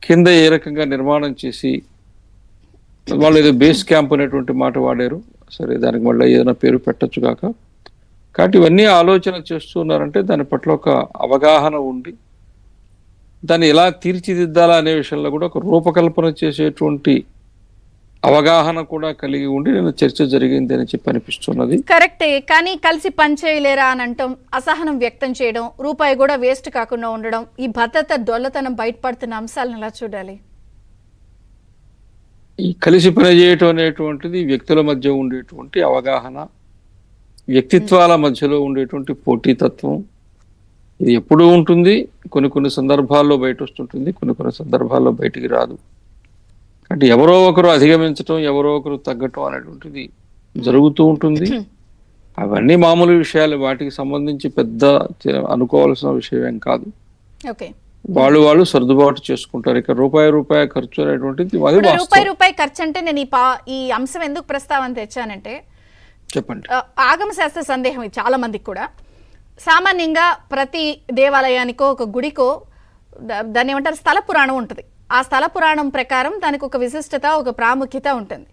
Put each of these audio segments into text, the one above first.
కింద ఏ రకంగా నిర్మాణం చేసి వాళ్ళు ఏదో బేస్ క్యాంప్ అనేటువంటి మాట వాడారు. సరే, దానికి మళ్ళీ ఏదైనా పేరు పెట్టొచ్చు కాక. కాబట్టి ఇవన్నీ ఆలోచన చేస్తున్నారంటే దాని పట్ల ఒక అవగాహన ఉండి దాన్ని ఎలా తీర్చిదిద్దాలా అనే విషయంలో కూడా ఒక రూపకల్పన చేసేటువంటి అవగాహన కూడా కలిగి ఉండి నేను చర్చ జరిగింది అని చెప్పి అనిపిస్తున్నది. కరెక్టే, కానీ కలిసి పనిచేయలేరా అని అంటాం, అసహనం వ్యక్తం చేయడం, రూపాయి కూడా వేస్ట్ కాకుండా ఉండడం, ఈ భద్రత డొల్లతనం బయటపడుతున్న అంశాలను ఎలా చూడాలి? ఈ కలిసి పనిచేయటం అనేటువంటిది వ్యక్తుల మధ్య ఉండేటువంటి అవగాహన, వ్యక్తిత్వాల మధ్యలో ఉండేటువంటి పోటీతత్వం. ఇది ఎప్పుడూ ఉంటుంది. కొన్ని సందర్భాల్లో బయట వస్తుంటుంది, కొన్ని సందర్భాల్లో బయటికి రాదు. అంటే ఎవరో ఒకరు అధిగమించటం, ఎవరో ఒకరు తగ్గటం అనేటువంటిది జరుగుతూ ఉంటుంది. అవన్నీ మామూలు విషయాలు, వాటికి సంబంధించి పెద్ద అనుకోవాల్సిన విషయం ఏం కాదు. వాళ్ళు సర్దుబాటు చేసుకుంటారు. ఇక రూపాయి ఖర్చు అనేటువంటిది రూపాయి ఖర్చు అంటే నేను ఈ అంశం ఎందుకు ప్రస్తావన తెచ్చానంటే, చెప్పండి, ఆగమ శాస్త్ర సందేహం ఇది చాలా మందికి కూడా. సామాన్యంగా ప్రతి దేవాలయానికో ఒక గుడికో దాన్ని ఏమంటారు, స్థల పురాణం ఉంటుంది. ఆ స్థల పురాణం ప్రకారం దానికి ఒక విశిష్టత, ఒక ప్రాముఖ్యత ఉంటుంది.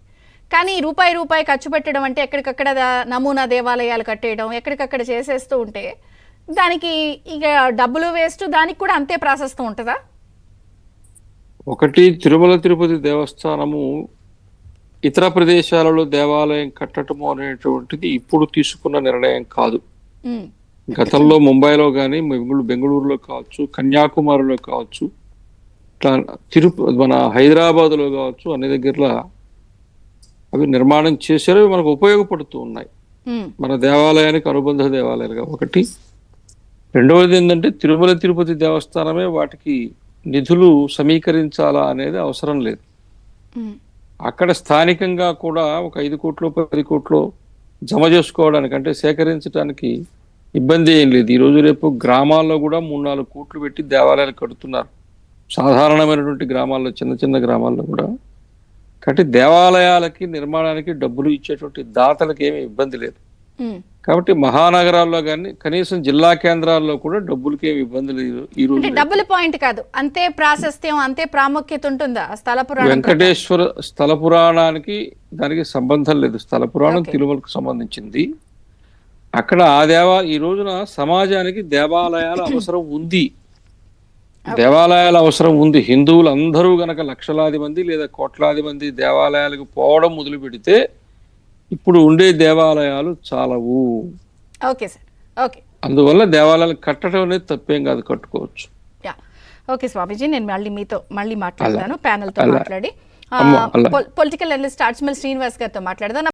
కానీ రూపాయి ఖర్చు పెట్టడం అంటే ఎక్కడికక్కడ నమూనా దేవాలయాలు కట్టేయడం, ఎక్కడికక్కడ చేసేస్తూ ఉంటే దానికి ఇక డబ్బులు వేస్ట్, దానికి కూడా అంతే ప్రాశస్తం ఉంటుందా? ఒకటి, తిరుమల తిరుపతి దేవస్థానము ఇతర ప్రదేశాలలో దేవాలయం కట్టడము అనేటువంటిది ఇప్పుడు తీసుకున్న నిర్ణయం కాదు. గతంలో ముంబైలో కానీ, బెంగళూరులో కావచ్చు, కన్యాకుమారిలో కావచ్చు, మన హైదరాబాద్లో కావచ్చు, అన్ని దగ్గరలో అవి నిర్మాణం చేశారు. మనకు ఉపయోగపడుతూ ఉన్నాయి మన దేవాలయానికి అనుబంధ దేవాలయాలుగా. ఒకటి. రెండవది ఏంటంటే తిరుమల తిరుపతి దేవస్థానమే వాటికి నిధులు సమీకరించాలా అనేది అవసరం లేదు. అక్కడ స్థానికంగా కూడా ఒక 5 కోట్లు 10 కోట్లు జమ చేసుకోవడానికి, అంటే సేకరించడానికి ఇబ్బంది ఏం లేదు. ఈరోజు రేపు గ్రామాల్లో కూడా 3-4 కోట్లు పెట్టి దేవాలయాలు కడుతున్నారు. సాధారణమైనటువంటి గ్రామాల్లో, చిన్న గ్రామాల్లో కూడా. కాబట్టి దేవాలయాలకి నిర్మాణానికి డబ్బులు ఇచ్చేటువంటి దాతలకు ఏమీ ఇబ్బంది లేదు. కాబట్టి మహానగరాల్లో కానీ, కనీసం జిల్లా కేంద్రాల్లో కూడా డబ్బులకి ఏమి ఇబ్బంది లేదు. ఈ రోజు డబ్బుల పాయింట్ కాదు, అంతే ప్రాశస్త్యం, అంతే ప్రాముఖ్యత ఉంటుందా స్థల పురాణం? వెంకటేశ్వర స్థల పురాణానికి దానికి సంబంధం లేదు. స్థల పురాణం తిరుమలకు సంబంధించింది. అక్కడ ఈ రోజున సమాజానికి దేవాలయాల అవసరం ఉంది. దేవాలయాల అవసరం ఉంది. హిందువులు అందరూ గనక లక్షలాది మంది లేదా కోట్లాది మంది దేవాలయాలకు పోవడం మొదలు పెడితే ఇప్పుడు ఉండే దేవాలయాలు చాలవు. అందువల్ల దేవాలయాలు కట్టడం అనేది తప్పేం కాదు, కట్టుకోవచ్చు. ఓకే స్వామీజీ, నేను మీతో మళ్ళీ మాట్లాడతాను, ప్యానెల్ తో మాట్లాడి పొలిటికల్ అనలిస్ట్ ఆర్చమల్ శ్రీనివాస్ గారితో మాట్లాడదాం.